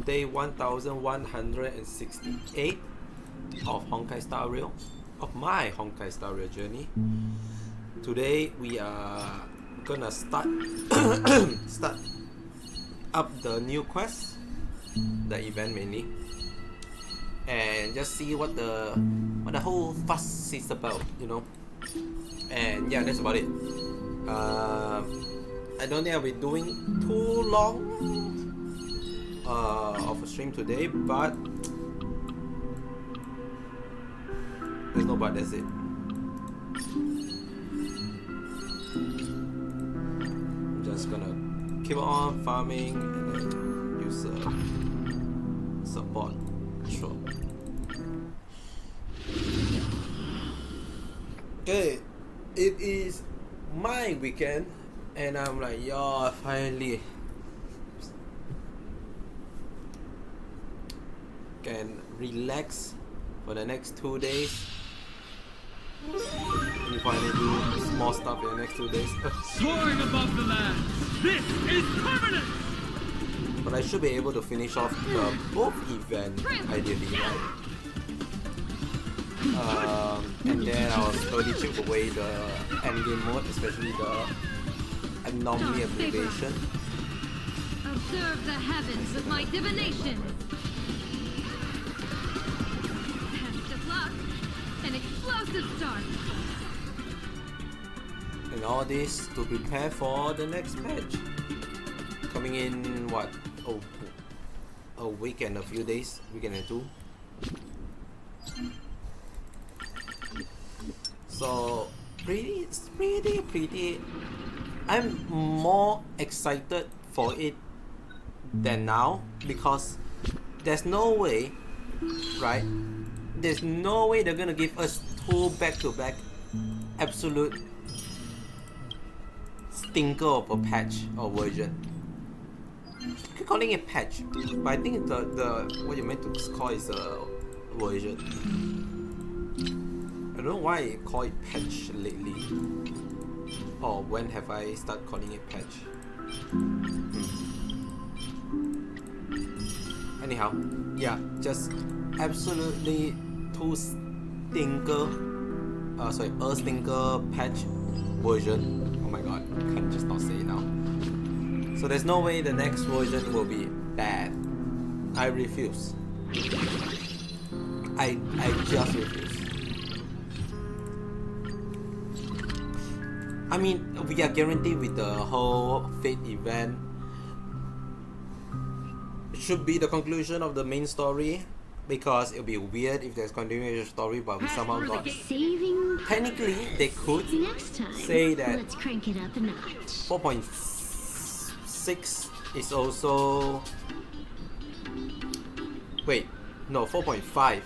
day 1168 of Honkai Star Rail, of my Honkai Star Rail journey. Today we are gonna start start up the new quest, the event mainly, and just see what the whole fuss is about, you know. And yeah, that's about it. I don't think I'll be doing too long of a stream today, but there's no but, that's it. I'm just gonna keep on farming and then use support. Sure. Okay, it is my weekend and I'm like, yo, finally can relax for the next 2 days. You finally do small stuff in the next 2 days. Soaring above the land, this is permanent! But I should be able to finish off the both event ideally, right? And then I'll slowly chip away the endgame mode, especially the anomaly abbreviation. Observe the heavens with my divination. Best of luck. An explosive start. And all this to prepare for the next patch. Coming in what? Oh, a week and a few days. Week and 2. So pretty. I'm more excited for it than now because there's no way, right? There's no way they're gonna give us 2 back-to-back absolute stinker of a patch or version. I keep calling it patch, but I think the what you meant to call is a version. I don't know why I call it patch lately. Or when have I started calling it patch? Anyhow, yeah, just absolutely a stinker patch version. Oh my god, I can't just not say it now. So there's no way the next version will be bad. I refuse. I just refuse. I mean, we are guaranteed with the whole Fate event. It should be the conclusion of the main story, because it'll be weird if there's continuation story, but we somehow got. Technically, they could say that Let's crank it up a notch. 4.6 is also. Wait, no, 4.5.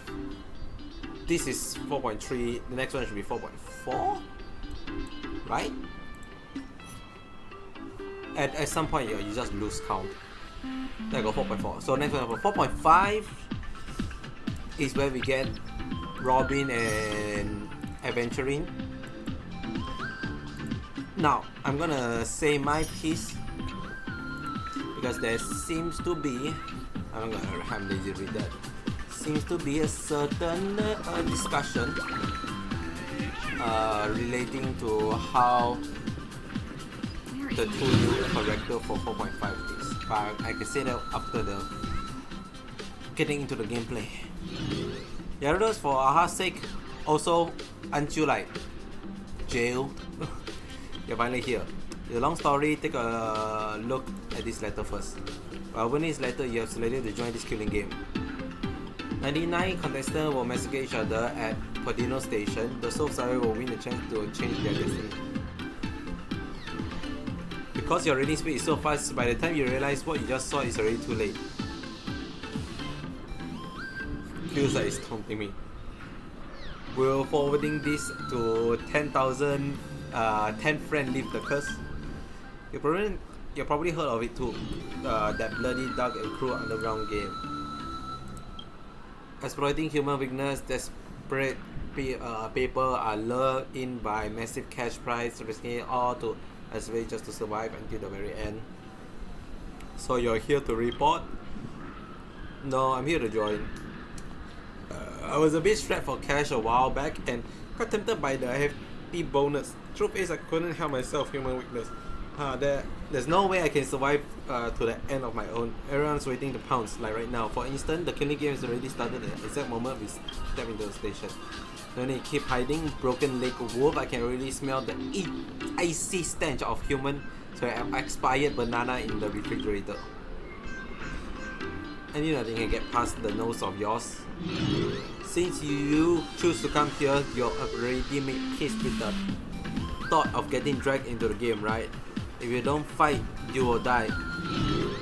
This is 4.3. The next one should be 4.4. Right? At some point, you just lose count. Then I go 4.4. So next one, 4.5 is where we get Robin and Adventuring. Now, I'm gonna say my piece because there seems to be, I'm lazy to read that. Seems to be a certain discussion relating to how the 2 new character for 4.5 is. But I can say that after the getting into the gameplay. Gyarados, for Aha's sake, also until like jail, you're finally here. The long story, take a look at this letter first. When this letter, you have selected to join this killing game. 99 contestants will massacre each other at Padino Station. The Soul Survivor will win the chance to change their destiny. Because your reading speed is so fast, by the time you realize what you just saw, it's already too late. Feels like it's taunting me. We're forwarding this to 10,000 10 friend leave the curse. You probably heard of it too. That bloody dark and cruel underground game. Exploiting human weakness, desperate people are lured in by massive cash prize, risking it all to assimilate just to survive until the very end. So you're here to report No, I'm here to join. I was a bit strapped for cash a while back and got tempted by the hefty bonus. Truth is, I couldn't help myself, human weakness. There's no way I can survive to the end of my own. Everyone's waiting to pounce, like right now. For instance, the killing game has already started at the exact moment we step into the station. When they keep hiding, broken leg wolf, I can really smell the icy stench of human expired banana in the refrigerator. And you nothing can get past the nose of yours. Since you choose to come here, you're already made peace with the thought of getting dragged into the game, right? If you don't fight, you will die.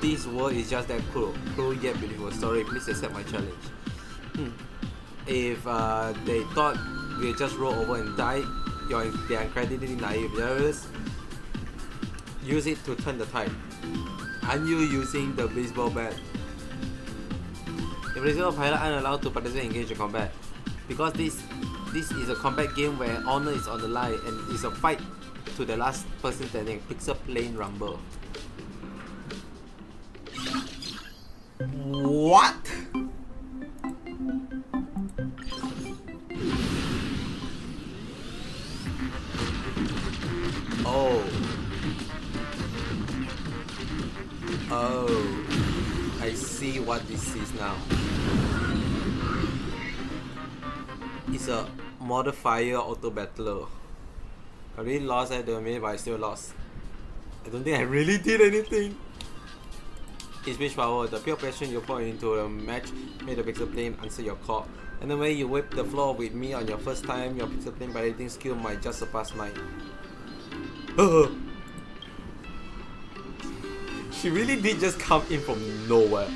This world is just that cruel yet beautiful. Sorry, please accept my challenge. If they thought we'll just roll over and die, they're incredibly naive. Use it to turn the tide. Aren't you using the baseball bat? The baseball pilot aren't allowed to participate and engage in combat. Because this is a combat game where honor is on the line and it's a fight to the last person standing. Pixel plane rumble. What? Oh, I see what this is now. It's a modifier auto battler. I really lost at the minute, but I still lost. I don't think I really did anything. It's Wish Power. The pure passion you pour into a match made the pixel plane answer your call. And the way you whip the floor with me on your first time, your pixel plane piloting skill might just surpass mine. She really did just come in from nowhere.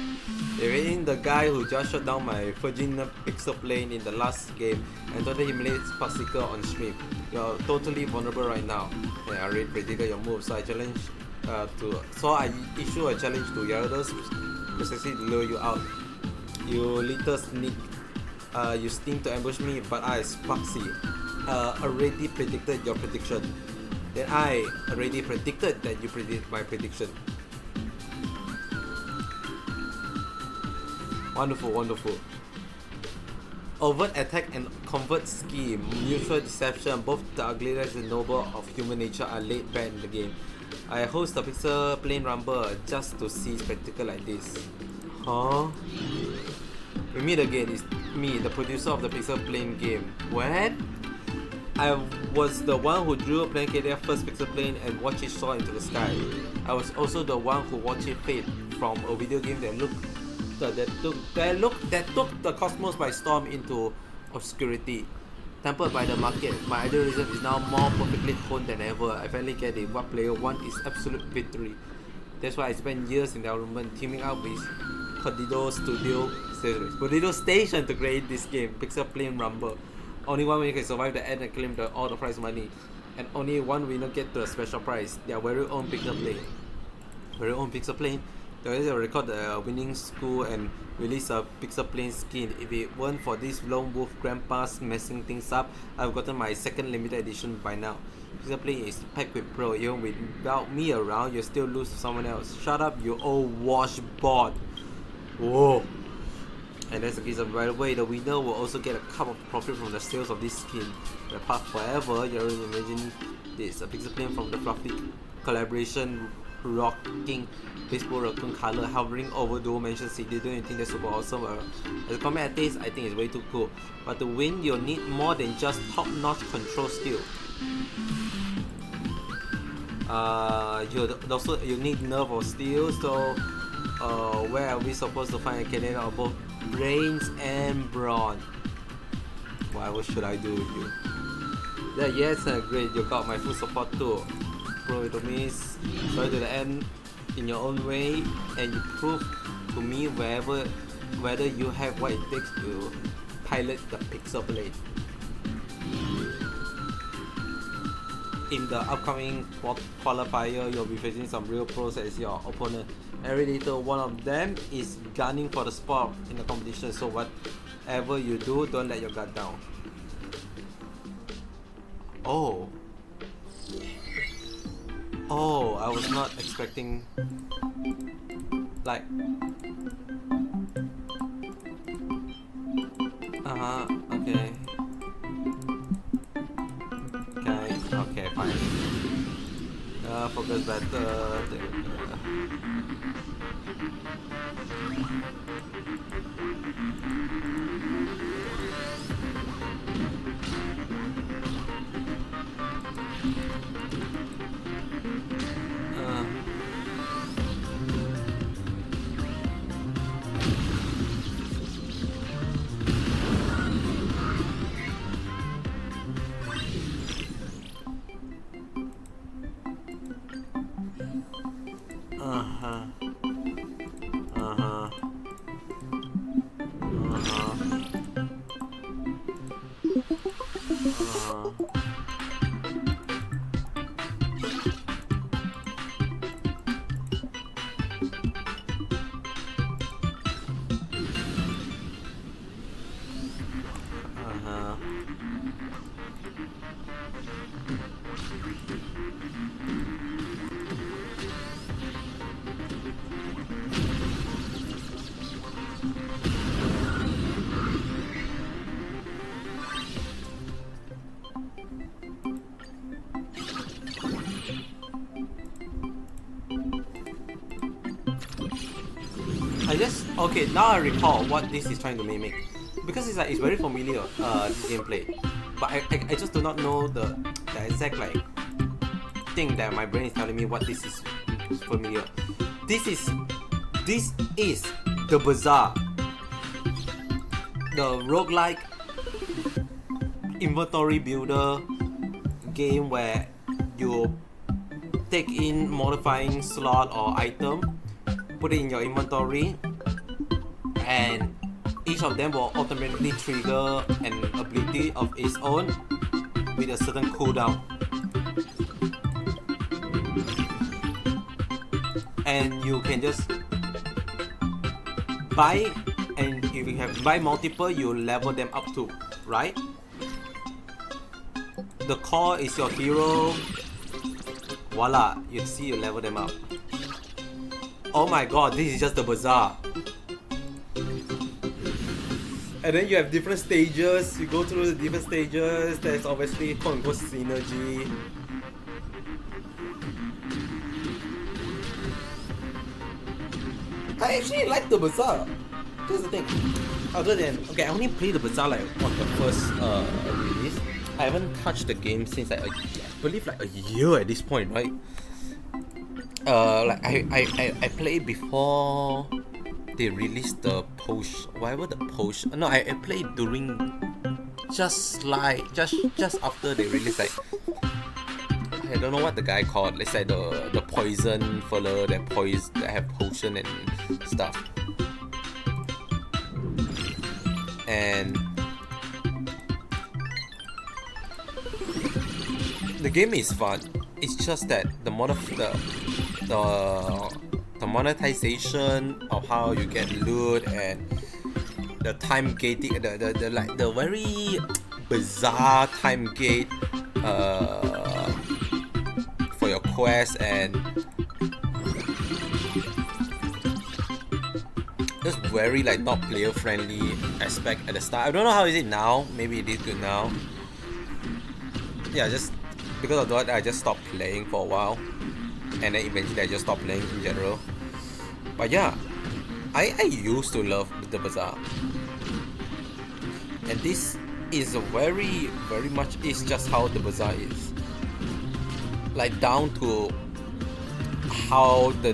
Even the guy who just shut down my Virgin pixel plane in the last game and totally humiliates Pasiker on stream. You're totally vulnerable right now. And I already predicted your moves, so I issue a challenge to Gyarados precisely to lure you out. You little sneak. You steam to ambush me, but I, Sparksy, already predicted your prediction. Then I already predicted that you predict my prediction. Wonderful, wonderful. Overt attack and covert scheme, mutual deception, both the ugliness and noble of human nature are laid bare in the game. I host the Pixel Plane Rumble just to see spectacle like this. Huh? We meet again, it's me, the producer of the Pixel Plane game. When? I was the one who drew Planecadia first pixel plane and watched it soar into the sky. I was also the one who watched it fade from a video game that took the cosmos by storm into obscurity. Tempered by the market, my idealism is now more perfectly honed than ever. I finally get it. What player want is absolute victory. That's why I spent years in development teaming up with Perdido Station to create this game, Pixel Plane Rumble. Only one winner can survive the end and claim all the prize money. And only one winner get to a special prize, their very own pixel plane. Very own pixel plane. They will record the winning score and release a pixel plane skin. If it weren't for this lone wolf grandpa's messing things up, I've gotten my second limited edition by now. Pixel plane is packed with pro. Even without me around, you still lose to someone else. Shut up, you old washboard. Whoa. And that's the case of, by the way, the winner will also get a cup of profit from the sales of this skin. The path forever, you already imagine this. A pixel plane from the fluffy collaboration rocking baseball raccoon color hovering over Dual Mansion City. Don't you think that's super awesome? As a combat artist, I think it's way too cool. But to win, you'll need more than just top-notch control skill. You need nerve or steel, so where are we supposed to find a candidate of both brains and brawn? What should I do with you? Yeah, yes, great, you got my full support too. Pro to me, sorry to the end in your own way, and you prove to me whether you have what it takes to pilot the pixel plane. In the upcoming qualifier, you'll be facing some real pros as your opponent. Every little one of them is gunning for the spot in the competition, so whatever you do, don't let your guard down. Oh, I was not expecting, like, Okay. Okay, fine. Focus better. Uh-huh. Uh-huh. Uh-huh. Okay, now I recall what this is trying to mimic, because it's like it's very familiar, this gameplay, but I just do not know the exact like thing that my brain is telling me what this is familiar. This is the Bazaar, the roguelike inventory builder game where you take in modifying slot or item, put it in your inventory, and each of them will automatically trigger an ability of its own with a certain cooldown. And you can just buy, and if you have buy multiple, you level them up too, right? The core is your hero. Voila, you see you level them up. Oh my god, this is just the Bazaar. And then you have different stages, you go through the different stages, there's obviously quote unquote synergy. I actually like the Bazaar. Here's the thing. Other than, okay, I only played the Bazaar like on the first release. I haven't touched the game since like I believe like a year at this point, right? Like I played before they released the post, whatever the post. No, I played during just after they released, like I don't know what the guy called. Let's say the poison fella that have potion and stuff. And the game is fun. It's just that the monetization of how you get loot and the time gating, the very bizarre time gate for your quest, and just very like not player friendly aspect at the start. I don't know how is it now. Maybe it is good now. Yeah, just because of that I just stopped playing for a while, and then eventually I just stopped playing in general. But yeah, I used to love the Bazaar, and this is a very much is just how the Bazaar is, like down to how the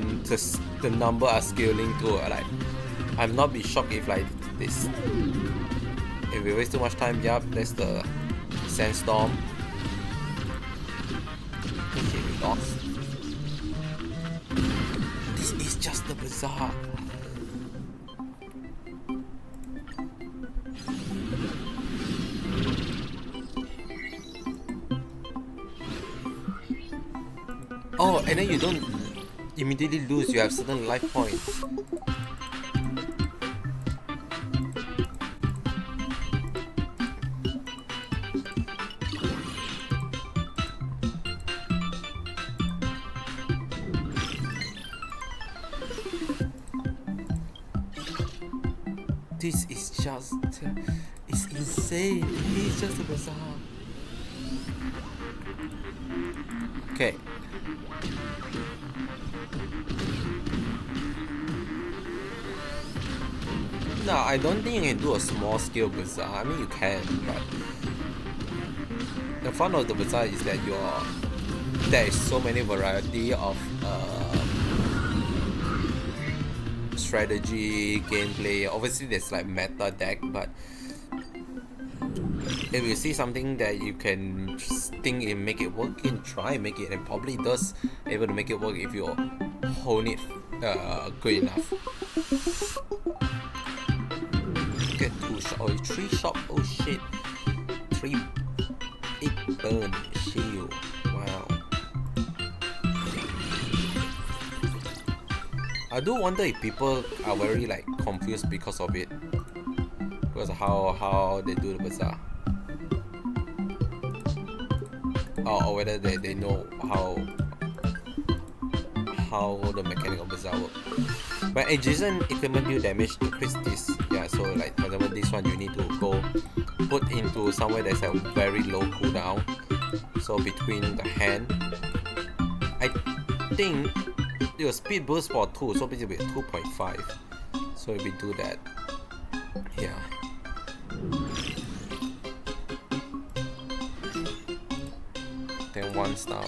number are scaling to, like I'm not be shocked if like this, if we waste too much time. Yup, that's the sandstorm. Okay, we lost. This is just the Bazaar. Oh, and then you don't immediately lose, you have certain life points. This is just It's insane. It's just a bazaar. Okay. No, I don't think you can do a small scale bazaar. I mean, you can, but the fun of the bazaar is that there is so many variety of strategy, gameplay. Obviously, there's like meta deck, but if you see something that you can think and make it work, you can try and make it, and probably does able to make it work if you hone it good enough. Get 2 shot, oh 3 shot, oh shit, 8 burn shield, wow. I do wonder if people are very like confused because of it, because of how they do the bazaar, or whether they know how the mechanic of bazaar work. But adjacent equipment deal damage increase this, yeah. So like for example, this one you need to go put into somewhere that's a very low cooldown. So between the hand, I think your speed boost for 2, so basically 2.5. So if we do that, yeah. Then 1 star.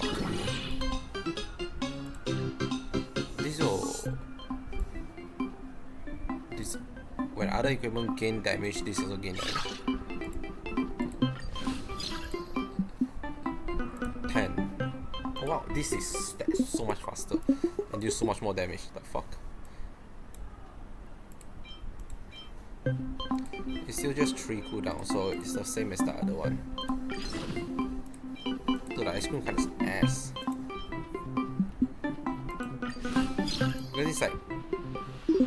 When other equipment gain damage, this also gain damage. 10. Oh wow, this is so much faster and do so much more damage. The fuck? It's still just 3 cooldown, so it's the same as the other one. Dude, the ice cream kind of ass. Because it's like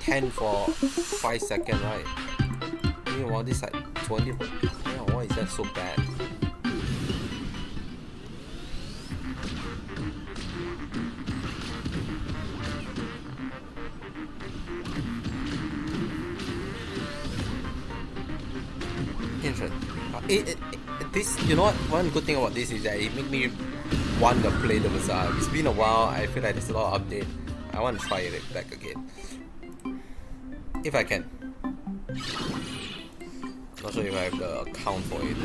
10 for 5 seconds, right? Meanwhile, this like 20. Yeah, why is that so bad? Interesting. This, you know what? One good thing about this is that it make me want to play the bazaar. It's been a while. I feel like there's a lot of update. I want to try it back again. If I can. Not sure if I have the account for it.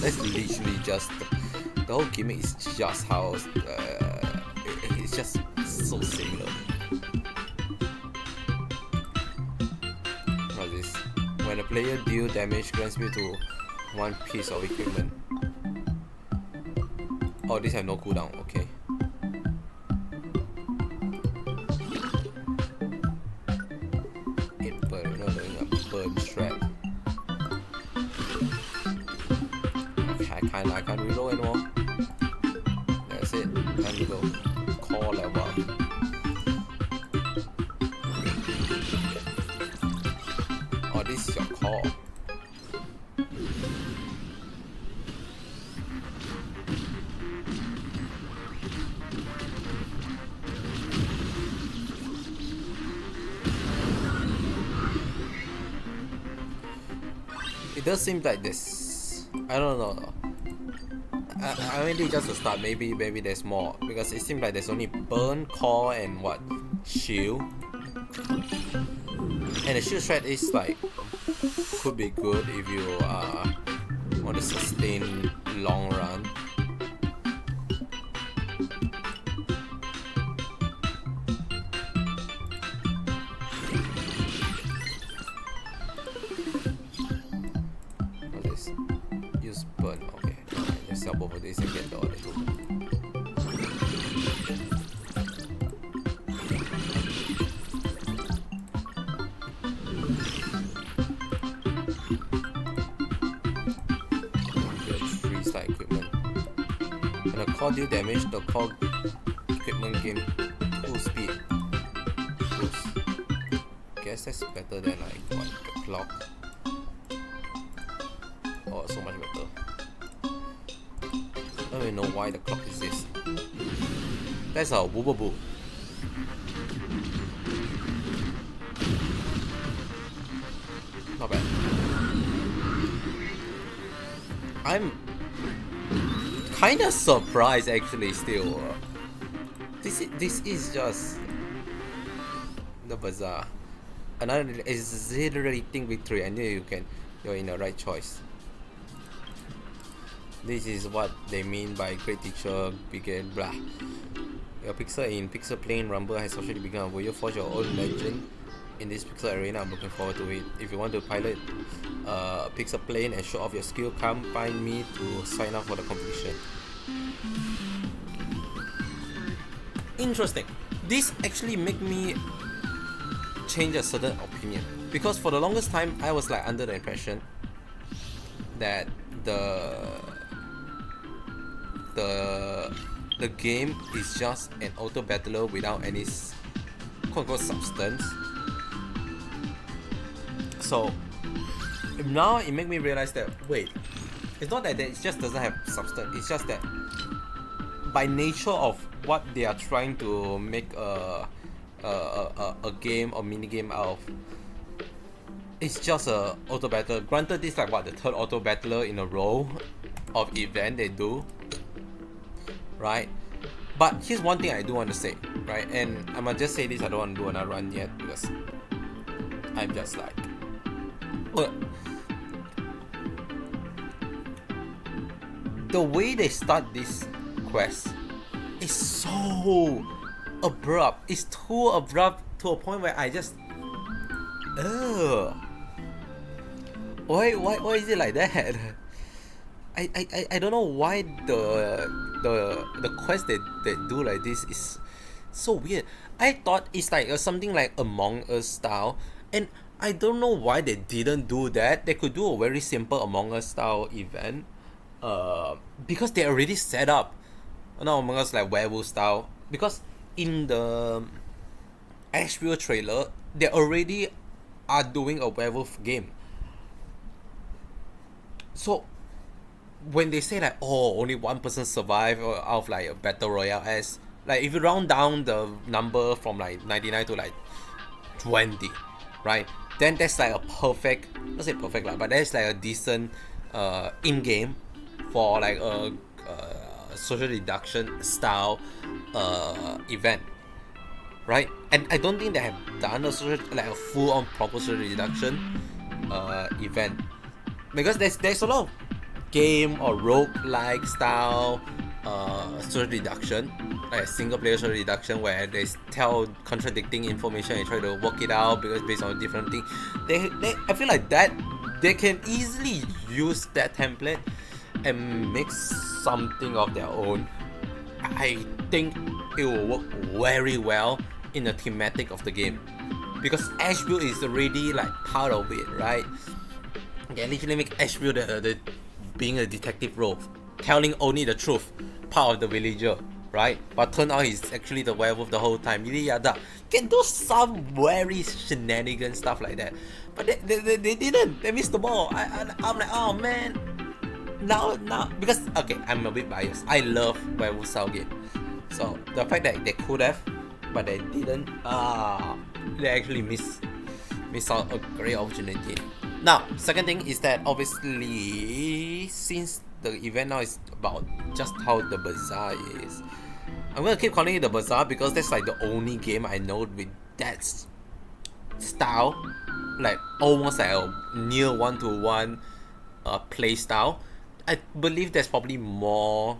That's literally just the whole gimmick is just how it's just so similar. What's this? When a player deal damage, grants me to 1 piece of equipment. Oh, these have no cooldown, okay. It burn, we're not doing a burn strat. Okay, I can't reload anymore. That's it, time to go. Core level up. Oh, this is your core. It does seem like this. I don't know. I mean, just to start, maybe there's more, because it seems like there's only burn, core, and what, shield. And the shield strat is like could be good if you want to sustain long run. Burn, okay. Let's sell both of these and get the other 2. Get 3 star equipment. When a core deal damage, the core equipment gain 2 speed. Boost. Guess that's better than like what, the clock. Oh, so much better. I don't even know why the clock exists. That's a wooba boo. Not bad. I'm kind of surprised actually still. This is just the bazaar. Another exhilarating victory. I knew you're in the right choice. This is what they mean by great teacher began blah. Your pixel in Pixel Plane Rumble has officially begun. Will you forge your own legend in this pixel arena? I'm looking forward to it. If you want to pilot Pixel Plane and show off your skill, come find me to sign up for the competition. Interesting. This actually make me change a certain opinion, because for the longest time I was like under the impression that the game is just an auto battler without any quote-unquote substance. So now it made me realize that wait, it's not that it just doesn't have substance. It's just that by nature of what they are trying to make a game or mini game out of, it's just a auto battle. Granted, this is like what, the third auto battler in a row of event they do, right? But here's one thing I do want to say, right? And I'm gonna just say this, I don't want to do another run yet because I'm just like, look, the way they start this quest is so abrupt. It's too abrupt to a point where I just, why is it like that? I don't know why the quest they do like this is so weird. I thought it's like something like Among Us style, and I don't know why they didn't do that. They could do a very simple Among Us style event, because they already set up, not Among Us like werewolf style. Because in the HBO trailer, they already are doing a werewolf game. So when they say like, oh, only one person survived out of like a battle royale, as like if you round down the number from like 99 to like 20, right, then that's like a perfect, not say perfect lah, but that's like a decent in game for like a social deduction style event, right? And I don't think they have done a a full on proper social deduction event, because there's a lot of game or rogue-like style social deduction, like a single player social deduction where they tell contradicting information and try to work it out because based on a different thing. I feel like that they can easily use that template and make something of their own. I think it will work very well in the thematic of the game, because Asheville is already like part of it, right? They literally make Asheville the being a detective role, telling only the truth, part of the villager, right? But turn out he's actually the werewolf the whole time. Yada. Can do some very shenanigan stuff like that, but they didn't. They missed the ball. I'm like, oh man. Now, because okay, I'm a bit biased. I love werewolf style game, so the fact that they could have, but they didn't, they actually miss out a great opportunity. Now, second thing is that obviously, since the event now is about just how the bazaar is, I'm gonna keep calling it the bazaar because that's like the only game I know with that style, like almost like a near one-to-one play style. I believe there's probably more,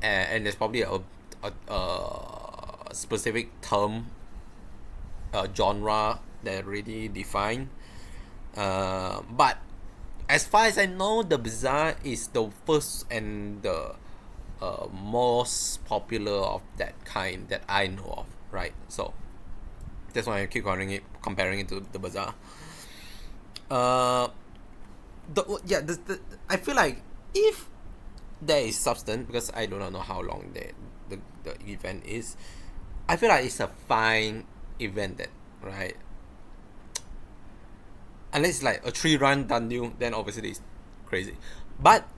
and there's probably a specific term, genre that already defined. But as far as I know, the bazaar is the first and the most popular of that kind that I know of, right? So that's why I keep comparing it to the bazaar. I feel like if there is substance, because I do not know how long the event is, I feel like it's a fine event, that right. Unless it's like a 3-run done deal, then obviously it's crazy. But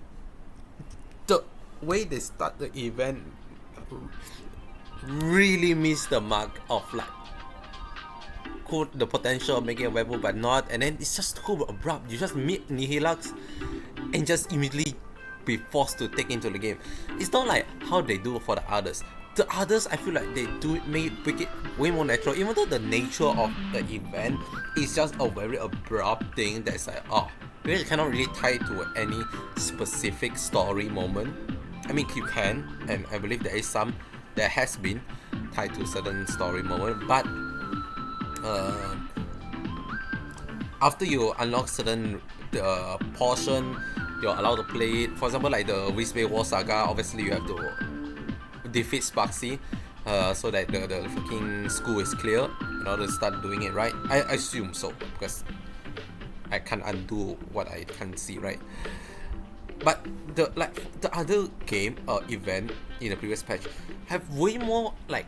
the way they start the event really missed the mark of like cool, the potential of making a werewolf, but not, and then it's just too abrupt. You just meet Nihilux and just immediately be forced to take into the game. It's not like how they do for the others. The others, I feel like they do it, make it way more natural, even though the nature of the event is just a very abrupt thing that's like, oh, because you cannot really tie it to any specific story moment. I mean, you can, and I believe there has been tied to certain story moment, but after you unlock certain portion, you're allowed to play it. For example, like the Wispe War Saga, obviously you have to defeat Sparksy so that the fucking school is clear in order to start doing it, right? I assume so, because I can't undo what I can't see, right? But the other game or event in the previous patch have way more like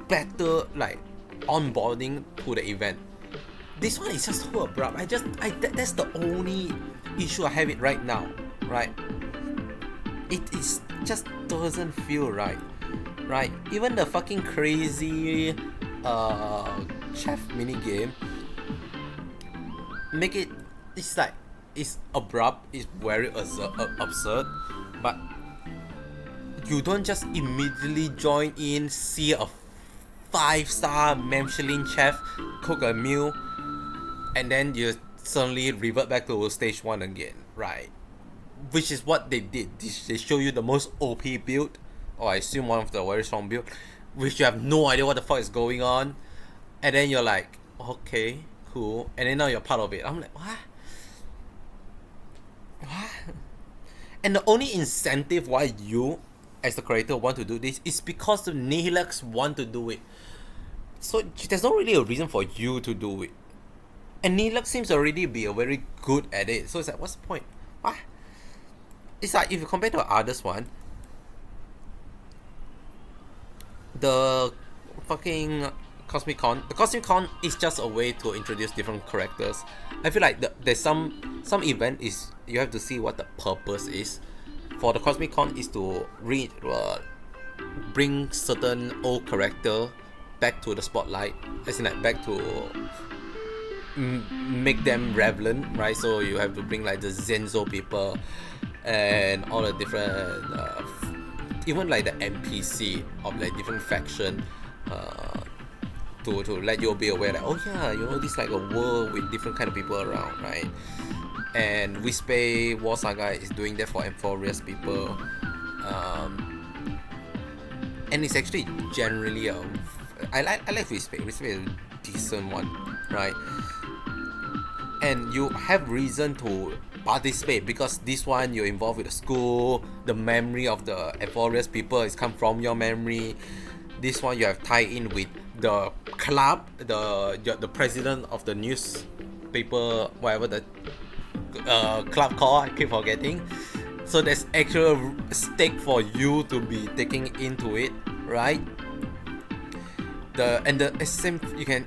better like onboarding to the event. This one is just so abrupt. That's the only issue I have it right now, right? It is just doesn't feel right, right? Even the fucking crazy chef mini game make it. It's like it's abrupt. It's very absurd, but you don't just immediately join in, see a 5-star Michelin chef cook a meal, and then you suddenly revert back to stage 1 again, right? Which is what they did. They show you the most OP build, or I assume one of the very strong build, which you have no idea what the fuck is going on, and then you're like, okay, cool, and then now you're part of it. I'm like, what? And the only incentive why you as the creator want to do this is because the Nihilux want to do it. So there's not really a reason for you to do it. And Nihilux seems to already be very good at it. So it's like, what's the point? What? It's like, if you compare to the others one, the fucking Cosmic Con is just a way to introduce different characters. I feel like there's some event is you have to see what the purpose is. For the Cosmic Con is to bring certain old character back to the spotlight, as in like back to make them relevant, right? So you have to bring like the Zenzo people and all the different even like the NPC of like different faction to let you be aware that, oh yeah, you know, this like a world with different kind of people around, right? And Wispe War Saga is doing that for Amphorious people, and it's actually generally I like Wispe. Wispe is a decent one, right? And you have reason to participate because this one you're involved with the school. The memory of the Amphorious people is come from your memory. This one you have tied in with the club, the president of the newspaper, whatever the club called, I keep forgetting. So there's actual stake for you to be taking into it, right? The same,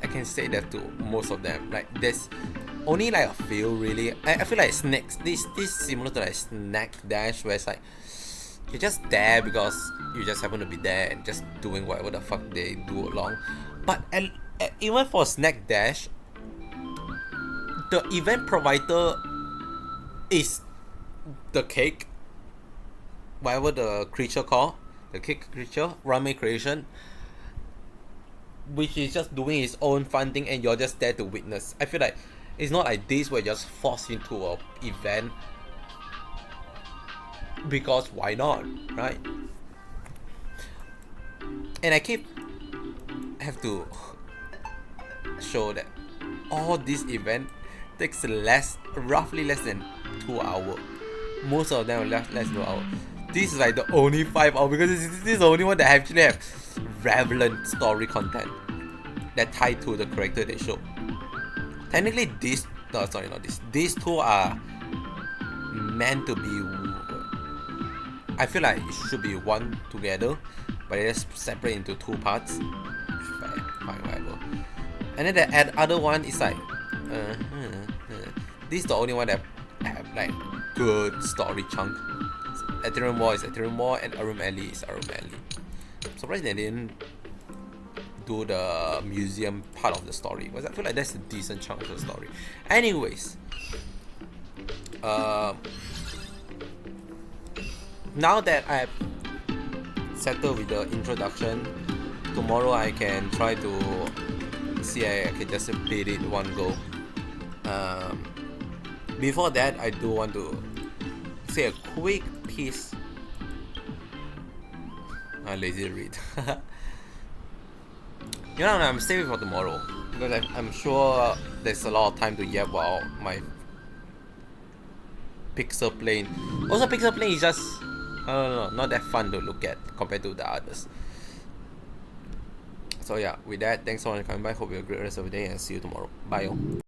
I can say that to most of them. Like there's only like a few really. I feel like snacks. This similar to like Snack Dash, where it's like you're just there because you just happen to be there and just doing whatever the fuck they do along. But even for Snack Dash, the event provider is the cake, whatever the creature called, the cake creature, ramen creation, which is just doing its own fun thing and you're just there to witness. I feel like it's not like this where you're just forced into an event because why not, right? And I have to show that all this event takes roughly less than 2 hours. Most of them are less than 2 hours. This is like the only 5 hours because this is the only one that actually have relevant story content that tie to the character they show. Technically these two are meant to be, I feel like it should be one together, but it's separate into 2 parts. Fine, whatever. And then the other one is like this is the only one that have like good story chunk. Ethereum War is Ethereum War and Arum Alley is Arum Alley. I'm surprised they didn't do the museum part of the story, because I feel like that's a decent chunk of the story. Anyways, now that I've settled with the introduction, tomorrow I can try to see I can just beat it one go. Before that, I do want to say a quick piece. I lazy read. You know, I'm saving for tomorrow because I'm sure there's a lot of time to yap about my pixel plane. Also, pixel plane is just, I don't know, not that fun to look at compared to the others. So yeah, with that, thanks so much for coming by. Hope you have a great rest of the day and see you tomorrow. Bye.